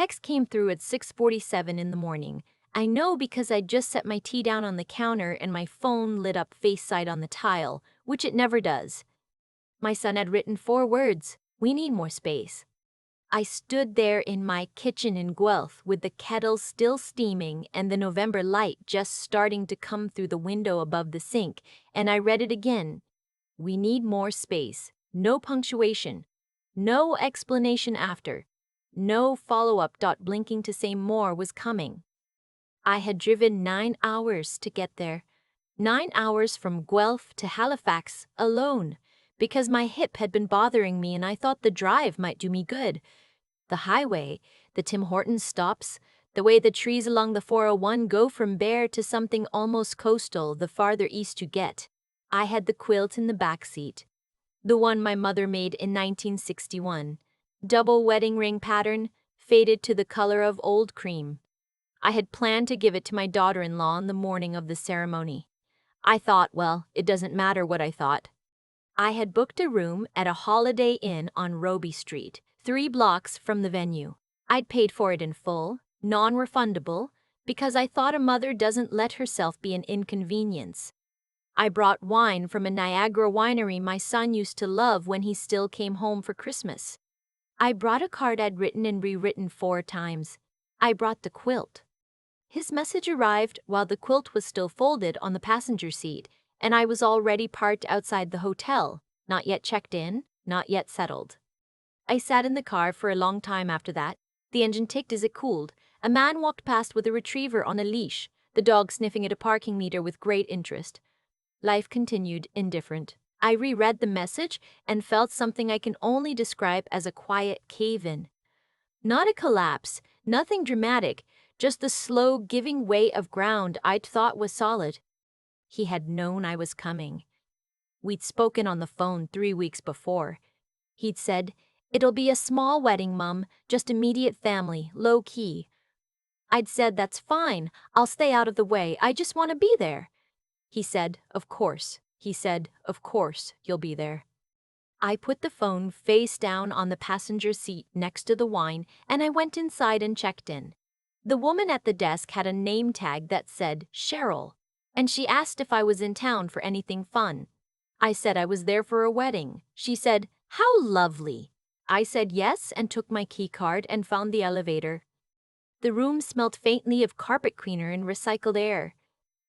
Text came through at 6:47 in the morning. I know because I'd just set my tea down on the counter and my phone lit up face side on the tile, which it never does. My son had written 4 words: "We need more space." I stood there in my kitchen in Guelph with the kettle still steaming and the November light just starting to come through the window above the sink, and I read it again. We need more space. No punctuation. No explanation after. No follow-up. Blinking to say more was coming. I had driven 9 hours to get there. 9 hours from Guelph to Halifax alone, because my hip had been bothering me and I thought the drive might do me good. The highway, the Tim Hortons stops, the way the trees along the 401 go from bare to something almost coastal the farther east you get. I had the quilt in the back seat, the one my mother made in 1961. Double wedding ring pattern, faded to the color of old cream. I had planned to give it to my daughter-in-law on the morning of the ceremony. I thought, well, it doesn't matter what I thought. I had booked a room at a Holiday Inn on Roby Street, 3 blocks from the venue. I'd paid for it in full, non-refundable, because I thought a mother doesn't let herself be an inconvenience. I brought wine from a Niagara winery my son used to love when he still came home for Christmas. I brought a card I'd written and rewritten 4 times. I brought the quilt. His message arrived while the quilt was still folded on the passenger seat, and I was already parked outside the hotel, not yet checked in, not yet settled. I sat in the car for a long time after that. The engine ticked as it cooled. A man walked past with a retriever on a leash, the dog sniffing at a parking meter with great interest. Life continued, indifferent. I reread the message and felt something I can only describe as a quiet cave-in. Not a collapse, nothing dramatic, just the slow giving way of ground I'd thought was solid. He had known I was coming. We'd spoken on the phone 3 weeks before. He'd said, "It'll be a small wedding, Mum, just immediate family, low-key." I'd said, "That's fine, I'll stay out of the way, I just want to be there." He said, "Of course." He said, "Of course, you'll be there." I put the phone face down on the passenger seat next to the wine, and I went inside and checked in. The woman at the desk had a name tag that said Cheryl, and she asked if I was in town for anything fun. I said I was there for a wedding. She said, "How lovely." I said yes and took my key card and found the elevator. The room smelled faintly of carpet cleaner and recycled air.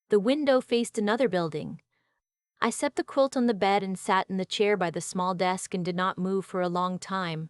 The window faced another building. I set the quilt on the bed and sat in the chair by the small desk and did not move for a long time.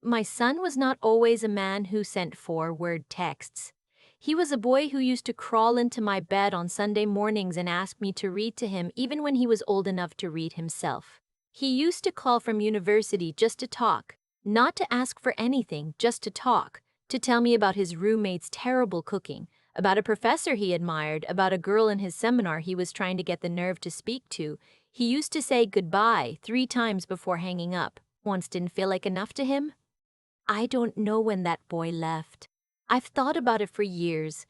My son was not always a man who sent 4-word texts. He was a boy who used to crawl into my bed on Sunday mornings and ask me to read to him even when he was old enough to read himself. He used to call from university just to talk, not to ask for anything, just to talk, to tell me about his roommate's terrible cooking, about a professor he admired, about a girl in his seminar he was trying to get the nerve to speak to. He used to say goodbye 3 times before hanging up. Once didn't feel like enough to him? I don't know when that boy left. I've thought about it for years.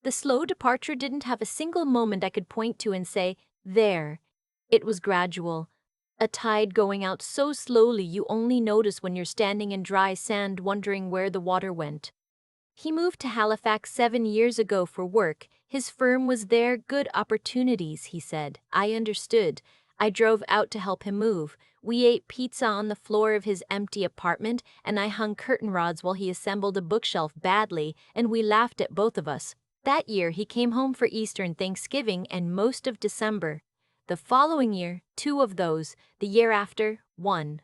The slow departure didn't have a single moment I could point to and say, there. It was gradual. A tide going out so slowly you only notice when you're standing in dry sand wondering where the water went. He moved to Halifax 7 years ago for work. His firm was there, good opportunities, he said. I understood. I drove out to help him move. We ate pizza on the floor of his empty apartment, and I hung curtain rods while he assembled a bookshelf badly, and we laughed at both of us. That year, he came home for Easter and Thanksgiving and most of December. The following year, 2 of those. The year after, 1.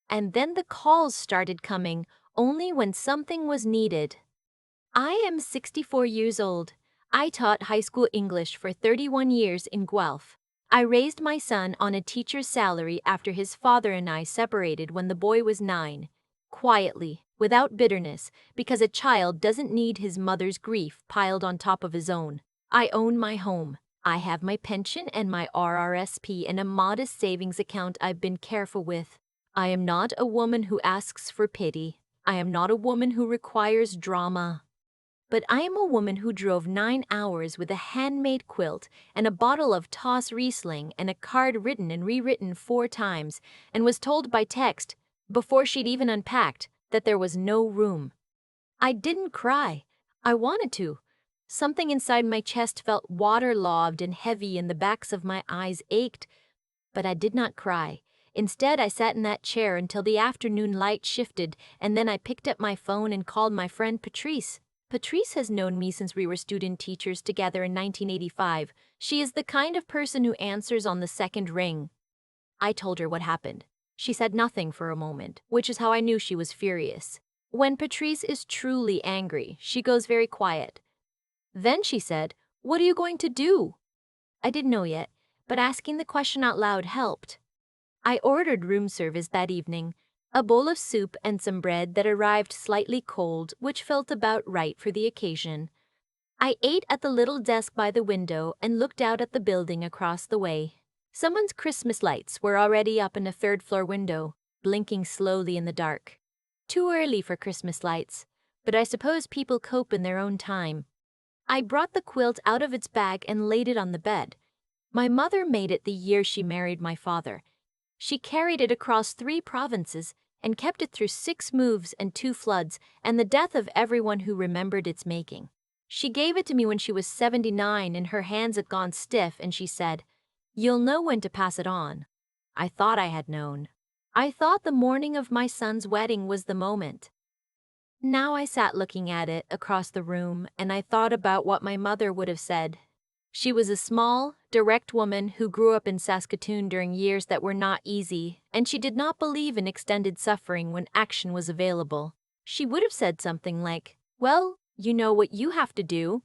And then the calls started coming, only when something was needed. I am 64 years old. I taught high school English for 31 years in Guelph. I raised my son on a teacher's salary after his father and I separated when the boy was 9. Quietly, without bitterness, because a child doesn't need his mother's grief piled on top of his own. I own my home. I have my pension and my RRSP and a modest savings account I've been careful with. I am not a woman who asks for pity. I am not a woman who requires drama. But I am a woman who drove 9 hours with a handmade quilt and a bottle of Toss Riesling and a card written and rewritten 4 times and was told by text, before she'd even unpacked, that there was no room. I didn't cry. I wanted to. Something inside my chest felt waterlogged and heavy, and the backs of my eyes ached, but I did not cry. Instead, I sat in that chair until the afternoon light shifted, and then I picked up my phone and called my friend Patrice. Patrice has known me since we were student teachers together in 1985. She is the kind of person who answers on the second ring. I told her what happened. She said nothing for a moment, which is how I knew she was furious. When Patrice is truly angry, she goes very quiet. Then she said, "What are you going to do?" I didn't know yet, but asking the question out loud helped. I ordered room service that evening, a bowl of soup and some bread that arrived slightly cold, which felt about right for the occasion. I ate at the little desk by the window and looked out at the building across the way. Someone's Christmas lights were already up in a third-floor window, blinking slowly in the dark. Too early for Christmas lights, but I suppose people cope in their own time. I brought the quilt out of its bag and laid it on the bed. My mother made it the year she married my father. She carried it across 3 provinces and kept it through 6 moves and 2 floods and the death of everyone who remembered its making. She gave it to me when she was 79 and her hands had gone stiff, and she said, "You'll know when to pass it on." I thought I had known. I thought the morning of my son's wedding was the moment. Now I sat looking at it across the room, and I thought about what my mother would have said. She was a small, direct woman who grew up in Saskatoon during years that were not easy, and she did not believe in extended suffering when action was available. She would have said something like, "Well, you know what you have to do."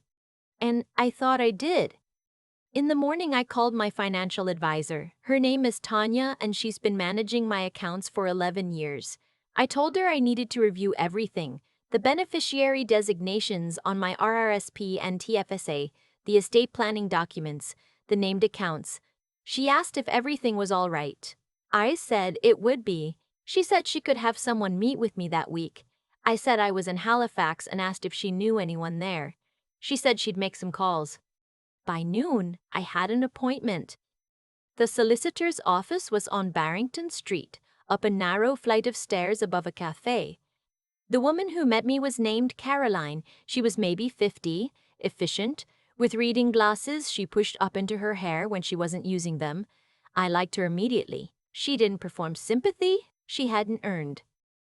And I thought I did. In the morning, I called my financial advisor. Her name is Tanya, and she's been managing my accounts for 11 years. I told her I needed to review everything: the beneficiary designations on my RRSP and TFSA, the estate planning documents, the named accounts. She asked if everything was all right. I said it would be. She said she could have someone meet with me that week. I said I was in Halifax and asked if she knew anyone there. She said she'd make some calls. By noon, I had an appointment. The solicitor's office was on Barrington Street, up a narrow flight of stairs above a cafe. The woman who met me was named Caroline. She was maybe 50, efficient, with reading glasses she pushed up into her hair when she wasn't using them. I liked her immediately. She didn't perform sympathy she hadn't earned.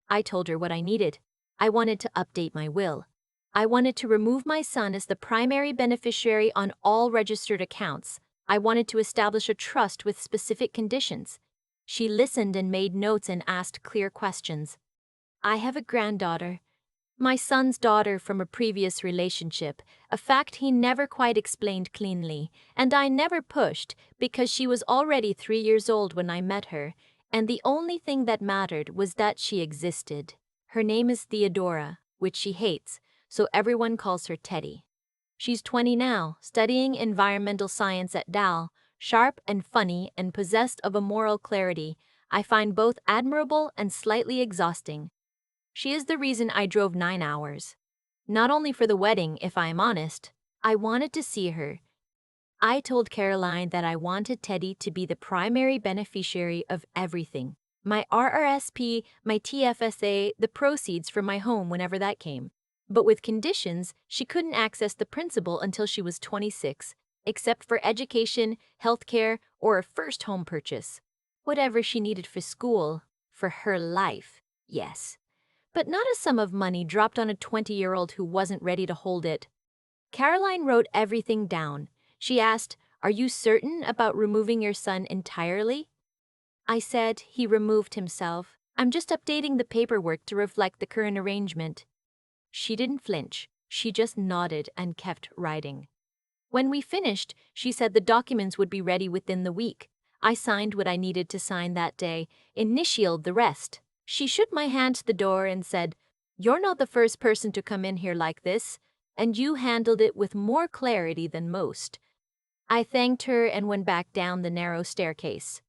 I told her what I needed. I wanted to update my will. I wanted to remove my son as the primary beneficiary on all registered accounts. I wanted to establish a trust with specific conditions. She listened and made notes and asked clear questions. I have a granddaughter, my son's daughter from a previous relationship, a fact he never quite explained cleanly, and I never pushed because she was already 3 years old when I met her, and the only thing that mattered was that she existed. Her name is Theodora, which she hates, so everyone calls her Teddy. She's 20 now, studying environmental science at Dal, sharp and funny and possessed of a moral clarity I find both admirable and slightly exhausting. She is the reason I drove 9 hours. Not only for the wedding, if I am honest. I wanted to see her. I told Caroline that I wanted Teddy to be the primary beneficiary of everything: my RRSP, my TFSA, the proceeds from my home whenever that came. But with conditions: she couldn't access the principal until she was 26, except for education, healthcare, or a first home purchase. Whatever she needed for school, for her life, yes. But not a sum of money dropped on a 20-year-old who wasn't ready to hold it. Caroline wrote everything down. She asked, "Are you certain about removing your son entirely?" I said he removed himself. I'm just updating the paperwork to reflect the current arrangement. She didn't flinch. She just nodded and kept writing. When we finished, she said the documents would be ready within the week. I signed what I needed to sign that day, initialed the rest. She shook my hand to the door and said, "You're not the first person to come in here like this, and you handled it with more clarity than most." I thanked her and went back down the narrow staircase.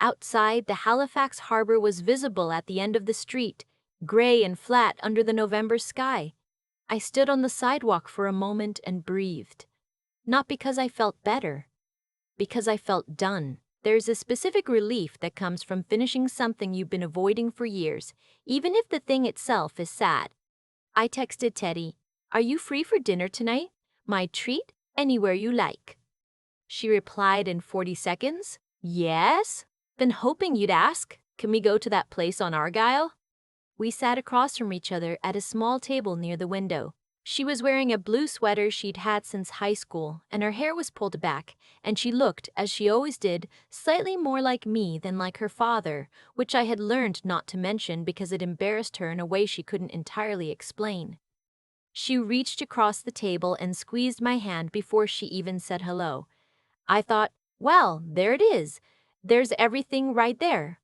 Outside, the Halifax harbor was visible at the end of the street, gray and flat under the November sky. I stood on the sidewalk for a moment and breathed. Not because I felt better, because I felt done. There's a specific relief that comes from finishing something you've been avoiding for years, even if the thing itself is sad. I texted Teddy, "Are you free for dinner tonight? My treat? Anywhere you like." She replied in 40 seconds, "Yes? Been hoping you'd ask. Can we go to that place on Argyle?" We sat across from each other at a small table near the window. She was wearing a blue sweater she'd had since high school, and her hair was pulled back, and she looked, as she always did, slightly more like me than like her father, which I had learned not to mention because it embarrassed her in a way she couldn't entirely explain. She reached across the table and squeezed my hand before she even said hello. I thought, well, there it is. There's everything right there.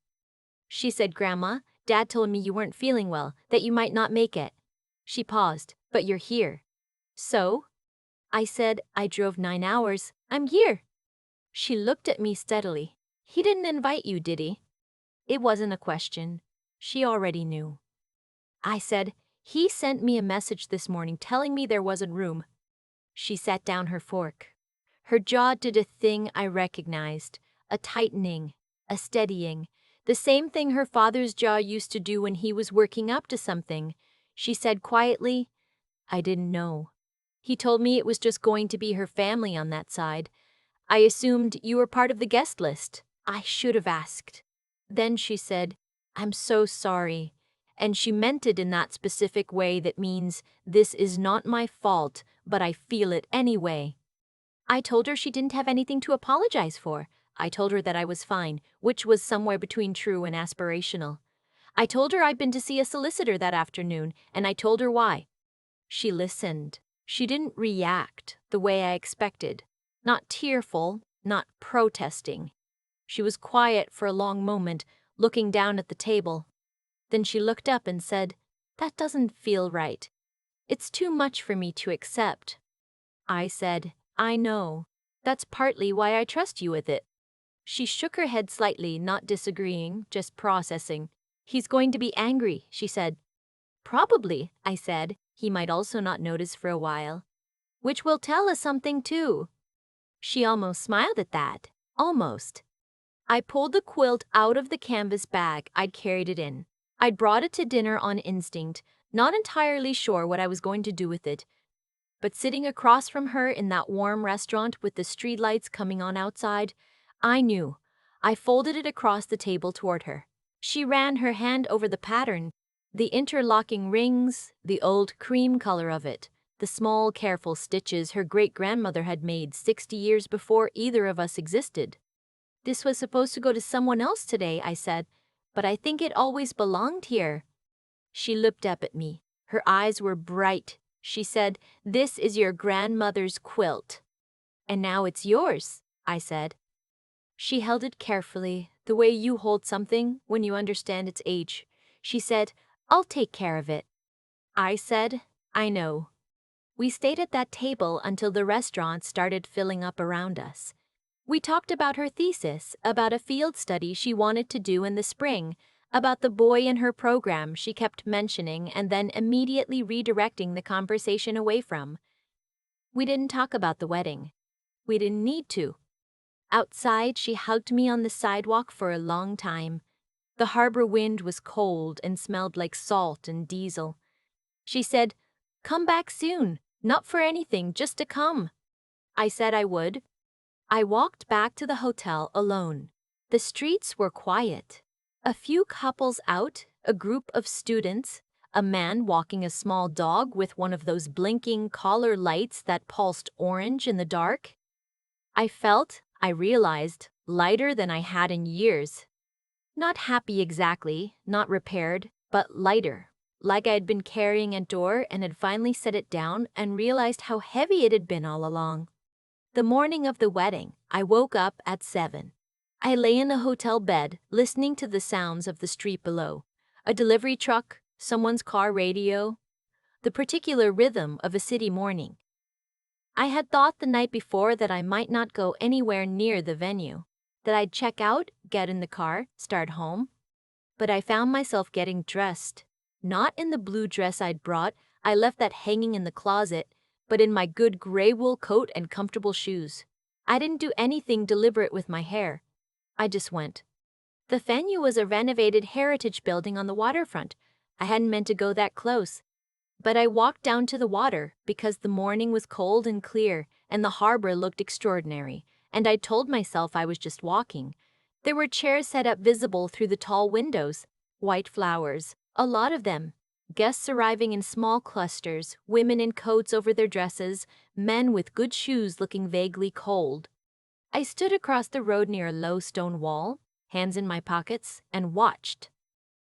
She said, "Grandma, Dad told me you weren't feeling well, that you might not make it." She paused, "But you're here." "So?" I said, "I drove 9 hours. I'm here." She looked at me steadily. "He didn't invite you, did he?" It wasn't a question. She already knew. I said, "He sent me a message this morning telling me there wasn't room." She set down her fork. Her jaw did a thing I recognized, a tightening, a steadying, the same thing her father's jaw used to do when he was working up to something. She said quietly, "I didn't know. He told me it was just going to be her family on that side. I assumed you were part of the guest list. I should have asked." Then she said, "I'm so sorry." And she meant it in that specific way that means, "This is not my fault, but I feel it anyway." I told her she didn't have anything to apologize for. I told her that I was fine, which was somewhere between true and aspirational. I told her I'd been to see a solicitor that afternoon, and I told her why. She listened. She didn't react the way I expected. Not tearful, not protesting. She was quiet for a long moment, looking down at the table. Then she looked up and said, "That doesn't feel right. It's too much for me to accept." I said, "I know. That's partly why I trust you with it." She shook her head slightly, not disagreeing, just processing. "He's going to be angry," she said. "Probably," I said. "He might also not notice for a while." "Which will tell us something too." She almost smiled at that. Almost. I pulled the quilt out of the canvas bag I'd carried it in. I'd brought it to dinner on instinct, not entirely sure what I was going to do with it. But sitting across from her in that warm restaurant with the streetlights coming on outside, I knew. I folded it across the table toward her. She ran her hand over the pattern, the interlocking rings, the old cream color of it, the small, careful stitches her great-grandmother had made 60 years before either of us existed. "This was supposed to go to someone else today," I said, "but I think it always belonged here." She looked up at me. Her eyes were bright. She said, "This is your grandmother's quilt." "And now it's yours," I said. She held it carefully, the way you hold something when you understand its age. She said, "I'll take care of it." I said, "I know." We stayed at that table until the restaurant started filling up around us. We talked about her thesis, about a field study she wanted to do in the spring, about the boy in her program she kept mentioning and then immediately redirecting the conversation away from. We didn't talk about the wedding. We didn't need to. Outside, she hugged me on the sidewalk for a long time. The harbor wind was cold and smelled like salt and diesel. She said, "Come back soon, not for anything, just to come." I said I would. I walked back to the hotel alone. The streets were quiet. A few couples out, a group of students, a man walking a small dog with one of those blinking collar lights that pulsed orange in the dark. I realized, lighter than I had in years. Not happy exactly, not repaired, but lighter. Like I had been carrying a door and had finally set it down and realized how heavy it had been all along. The morning of the wedding, I woke up at 7. I lay in the hotel bed, listening to the sounds of the street below. A delivery truck, someone's car radio, the particular rhythm of a city morning. I had thought the night before that I might not go anywhere near the venue, that I'd check out, get in the car, start home. But I found myself getting dressed. Not in the blue dress I'd brought, I left that hanging in the closet, but in my good gray wool coat and comfortable shoes. I didn't do anything deliberate with my hair. I just went. The venue was a renovated heritage building on the waterfront. I hadn't meant to go that close. But I walked down to the water because the morning was cold and clear and the harbor looked extraordinary, and I told myself I was just walking. There were chairs set up visible through the tall windows, white flowers, a lot of them. Guests arriving in small clusters, women in coats over their dresses, men with good shoes looking vaguely cold. I stood across the road near a low stone wall, hands in my pockets, and watched.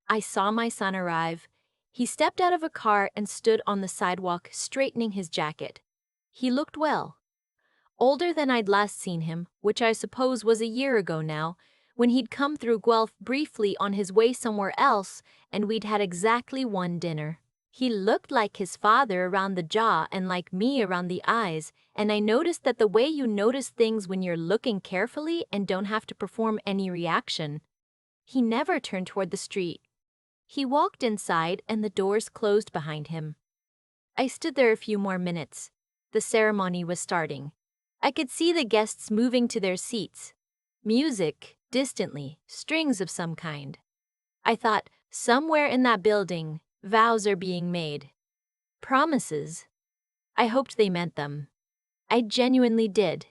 I saw my son arrive. He stepped out of a car and stood on the sidewalk, straightening his jacket. He looked well. Older than I'd last seen him, which I suppose was a year ago now, when he'd come through Guelph briefly on his way somewhere else, and we'd had exactly one dinner. He looked like his father around the jaw and like me around the eyes, and I noticed that the way you notice things when you're looking carefully and don't have to perform any reaction. He never turned toward the street. He walked inside and the doors closed behind him. I stood there a few more minutes. The ceremony was starting. I could see the guests moving to their seats. Music, distantly, strings of some kind. I thought, somewhere in that building, vows are being made. Promises. I hoped they meant them. I genuinely did.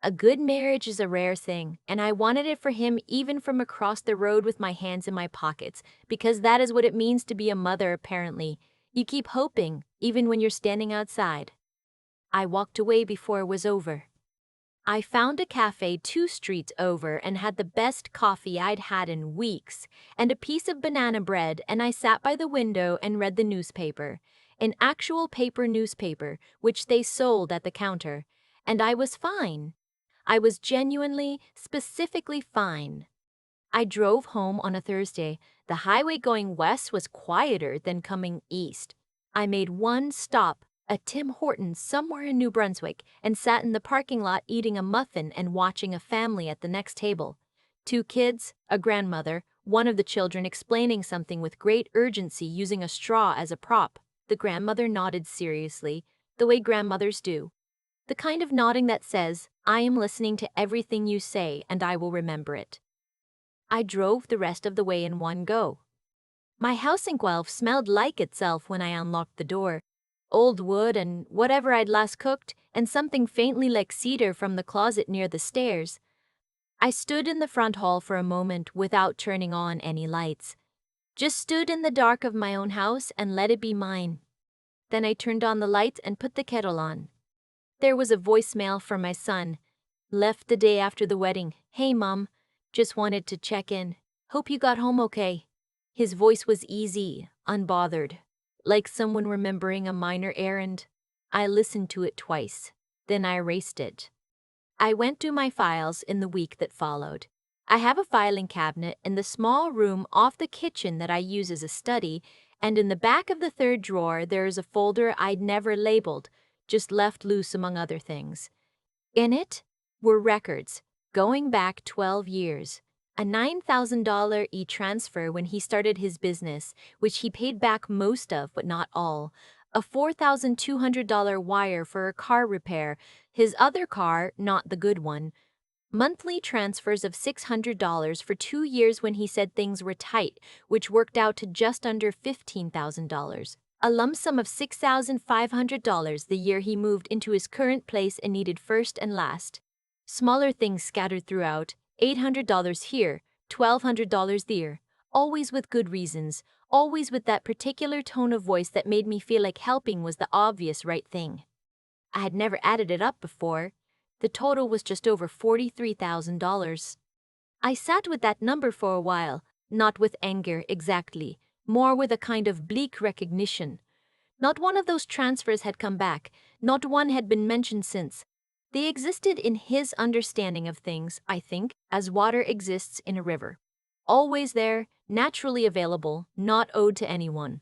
A good marriage is a rare thing, and I wanted it for him even from across the road with my hands in my pockets, because that is what it means to be a mother apparently. You keep hoping, even when you're standing outside. I walked away before it was over. I found a cafe 2 streets over and had the best coffee I'd had in weeks, and a piece of banana bread, and I sat by the window and read the newspaper, an actual paper newspaper, which they sold at the counter, and I was fine. I was genuinely, specifically fine. I drove home on a Thursday. The highway going west was quieter than coming east. I made one stop, a Tim Hortons somewhere in New Brunswick, and sat in the parking lot eating a muffin and watching a family at the next table. 2 kids, a grandmother, one of the children explaining something with great urgency using a straw as a prop. The grandmother nodded seriously, the way grandmothers do. The kind of nodding that says, I am listening to everything you say and I will remember it. I drove the rest of the way in one go. My house in Guelph smelled like itself when I unlocked the door. Old wood and whatever I'd last cooked, and something faintly like cedar from the closet near the stairs. I stood in the front hall for a moment without turning on any lights. Just stood in the dark of my own house and let it be mine. Then I turned on the lights and put the kettle on. There was a voicemail from my son. Left the day after the wedding. Hey, Mom. Just wanted to check in. Hope you got home okay. His voice was easy, unbothered, like someone remembering a minor errand. I listened to it twice. Then I erased it. I went through my files in the week that followed. I have a filing cabinet in the small room off the kitchen that I use as a study, and in the back of the 3rd drawer there is a folder I'd never labeled, just left loose among other things. In it were records, going back 12 years. A $9,000 e-transfer when he started his business, which he paid back most of but not all. A $4,200 wire for a car repair, his other car, not the good one. Monthly transfers of $600 for 2 years when he said things were tight, which worked out to just under $15,000. A lump sum of $6,500 the year he moved into his current place and needed first and last. Smaller things scattered throughout, $800 here, $1,200 there, always with good reasons, always with that particular tone of voice that made me feel like helping was the obvious right thing. I had never added it up before. The total was just over $43,000. I sat with that number for a while, not with anger exactly, more with a kind of bleak recognition. Not one of those transfers had come back, not one had been mentioned since. They existed in his understanding of things, I think, as water exists in a river. Always there, naturally available, not owed to anyone.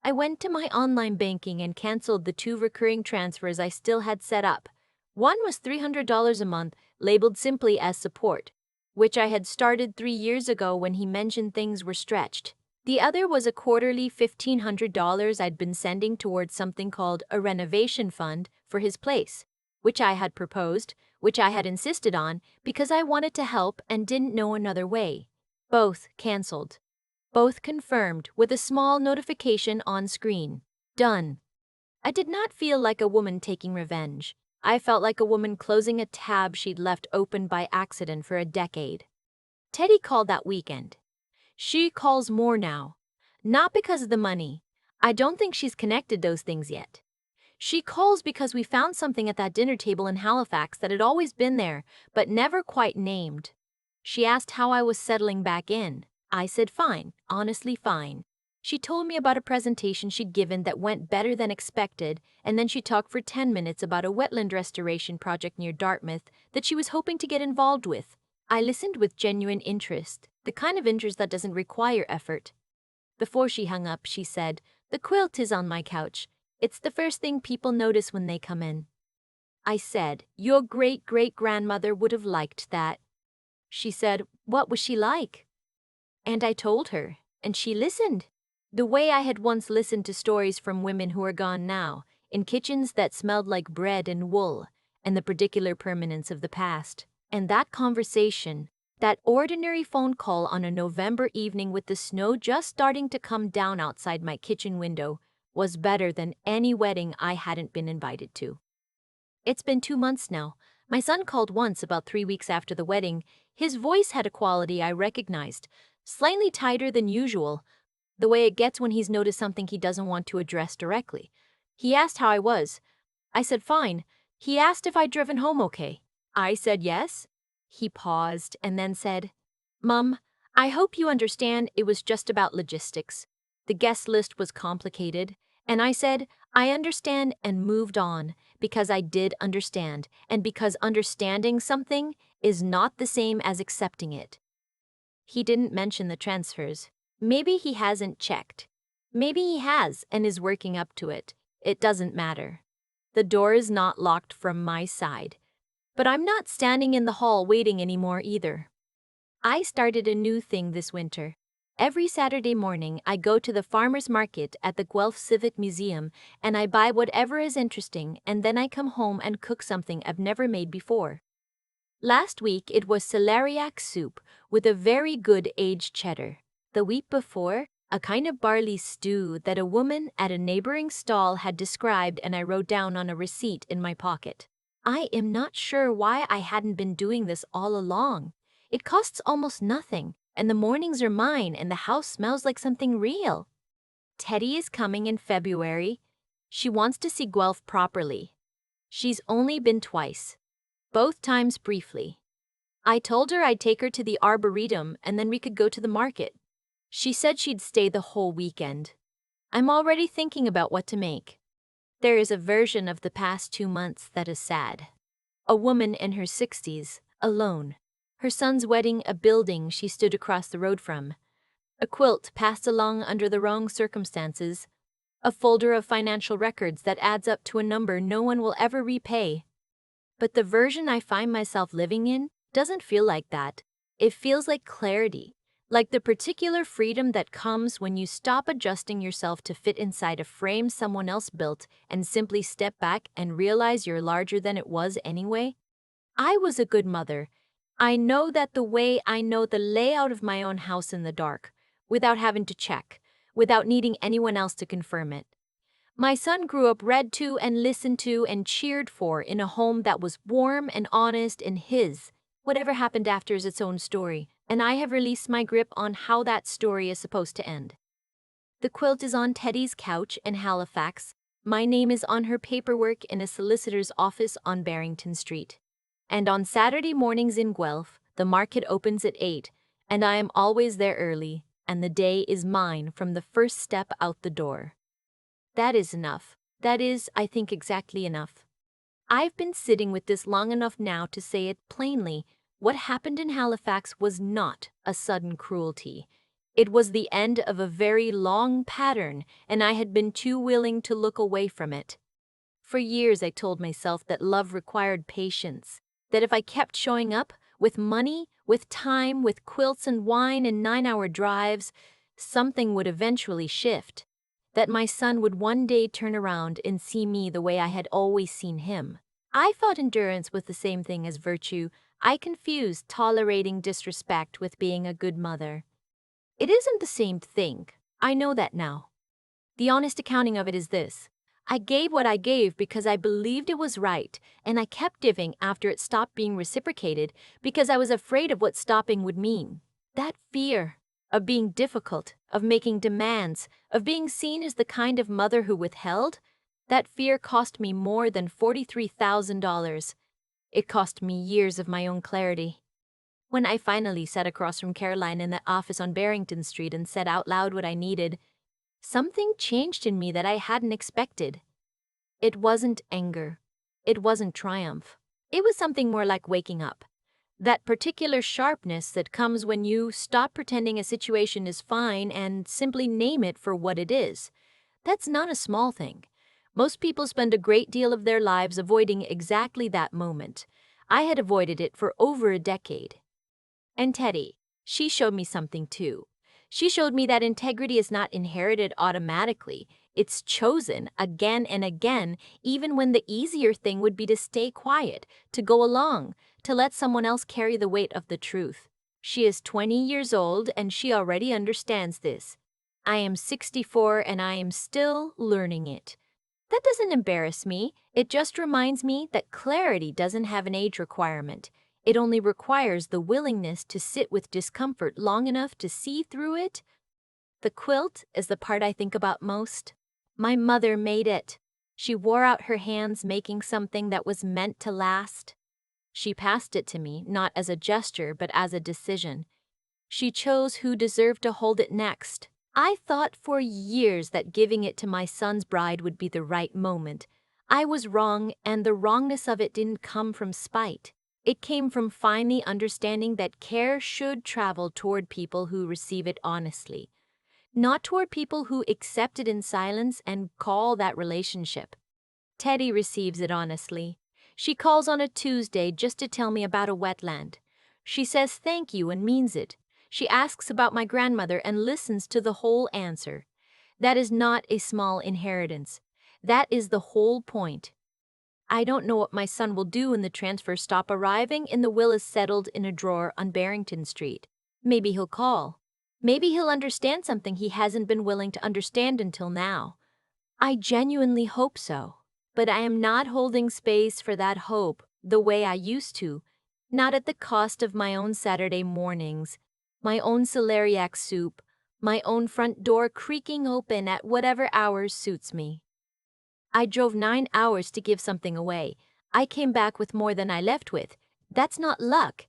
I went to my online banking and canceled the 2 recurring transfers I still had set up. One was $300 a month, labeled simply as support, which I had started 3 years ago when he mentioned things were stretched. The other was a quarterly $1,500 I'd been sending towards something called a renovation fund for his place, which I had proposed, which I had insisted on because I wanted to help and didn't know another way. Both canceled. Both confirmed with a small notification on screen. Done. I did not feel like a woman taking revenge. I felt like a woman closing a tab she'd left open by accident for a decade. Teddy called that weekend. She calls more now. Not because of the money. I don't think she's connected those things yet. She calls because we found something at that dinner table in Halifax that had always been there, but never quite named. She asked how I was settling back in. I said fine, honestly fine. She told me about a presentation she'd given that went better than expected, and then she talked for 10 minutes about a wetland restoration project near Dartmouth that she was hoping to get involved with. I listened with genuine interest, the kind of interest that doesn't require effort. Before she hung up, she said, "The quilt is on my couch. It's the first thing people notice when they come in." I said, "Your great-great-grandmother would have liked that." She said, "What was she like?" And I told her, and she listened. The way I had once listened to stories from women who are gone now, in kitchens that smelled like bread and wool, and the particular permanence of the past. And that conversation, that ordinary phone call on a November evening with the snow just starting to come down outside my kitchen window, was better than any wedding I hadn't been invited to. It's been 2 months now. My son called once about 3 weeks after the wedding. His voice had a quality I recognized, slightly tighter than usual, the way it gets when he's noticed something he doesn't want to address directly. He asked how I was. I said fine. He asked if I'd driven home okay. I said yes. He paused and then said, "Mum, I hope you understand it was just about logistics. The guest list was complicated." And I said, "I understand," and moved on, because I did understand, and because understanding something is not the same as accepting it. He didn't mention the transfers. Maybe he hasn't checked. Maybe he has and is working up to it. It doesn't matter. The door is not locked from my side. But I'm not standing in the hall waiting anymore either. I started a new thing this winter. Every Saturday morning, I go to the farmer's market at the Guelph Civic Museum and I buy whatever is interesting, and then I come home and cook something I've never made before. Last week, it was celeriac soup with a very good aged cheddar. The week before, a kind of barley stew that a woman at a neighboring stall had described, and I wrote down on a receipt in my pocket. I am not sure why I hadn't been doing this all along. It costs almost nothing, and the mornings are mine, and the house smells like something real. Teddy is coming in February. She wants to see Guelph properly. She's only been twice, both times briefly. I told her I'd take her to the Arboretum and then we could go to the market. She said she'd stay the whole weekend. I'm already thinking about what to make. There is a version of the past 2 months that is sad. A woman in her 60s, alone. Her son's wedding, a building she stood across the road from. A quilt passed along under the wrong circumstances. A folder of financial records that adds up to a number no one will ever repay. But the version I find myself living in doesn't feel like that. It feels like clarity, like the particular freedom that comes when you stop adjusting yourself to fit inside a frame someone else built and simply step back and realize you're larger than it was anyway. I was a good mother. I know that the way I know the layout of my own house in the dark, without having to check, without needing anyone else to confirm it. My son grew up read to and listened to and cheered for in a home that was warm and honest, and his. Whatever happened after is its own story, and I have released my grip on how that story is supposed to end. The quilt is on Teddy's couch in Halifax. My name is on her paperwork in a solicitor's office on Barrington Street. And on Saturday mornings in Guelph, the market opens at 8, and I am always there early, and the day is mine from the first step out the door. That is enough. That is, I think, exactly enough. I've been sitting with this long enough now to say it plainly. What happened in Halifax was not a sudden cruelty. It was the end of a very long pattern, and I had been too willing to look away from it. For years I told myself that love required patience, that if I kept showing up, with money, with time, with quilts and wine and 9-hour drives, something would eventually shift. That my son would one day turn around and see me the way I had always seen him. I thought endurance was the same thing as virtue. I confused tolerating disrespect with being a good mother. It isn't the same thing. I know that now. The honest accounting of it is this. I gave what I gave because I believed it was right, and I kept giving after it stopped being reciprocated because I was afraid of what stopping would mean. That fear of being difficult, of making demands, of being seen as the kind of mother who withheld, that fear cost me more than $43,000. It cost me years of my own clarity. When I finally sat across from Caroline in the office on Barrington Street and said out loud what I needed, something changed in me that I hadn't expected. It wasn't anger. It wasn't triumph. It was something more like waking up. That particular sharpness that comes when you stop pretending a situation is fine and simply name it for what it is. That's not a small thing. Most people spend a great deal of their lives avoiding exactly that moment. I had avoided it for over a decade. And Teddy, she showed me something too. She showed me that integrity is not inherited automatically. It's chosen again and again, even when the easier thing would be to stay quiet, to go along, to let someone else carry the weight of the truth. She is 20 years old and she already understands this. I am 64 and I am still learning it. That doesn't embarrass me. It just reminds me that clarity doesn't have an age requirement. It only requires the willingness to sit with discomfort long enough to see through it. The quilt is the part I think about most. My mother made it. She wore out her hands making something that was meant to last. She passed it to me, not as a gesture, but as a decision. She chose who deserved to hold it next. I thought for years that giving it to my son's bride would be the right moment. I was wrong, and the wrongness of it didn't come from spite. It came from finally understanding that care should travel toward people who receive it honestly, not toward people who accept it in silence and call that relationship. Teddy receives it honestly. She calls on a Tuesday just to tell me about a wetland. She says thank you and means it. She asks about my grandmother and listens to the whole answer. That is not a small inheritance. That is the whole point. I don't know what my son will do when the transfers stop arriving and the will is settled in a drawer on Barrington Street. Maybe he'll call. Maybe he'll understand something he hasn't been willing to understand until now. I genuinely hope so. But I am not holding space for that hope the way I used to, not at the cost of my own Saturday mornings, my own celeriac soup, my own front door creaking open at whatever hours suits me. I drove 9 hours to give something away. I came back with more than I left with. That's not luck.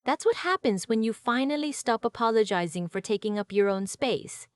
That's what happens when you finally stop apologizing for taking up your own space.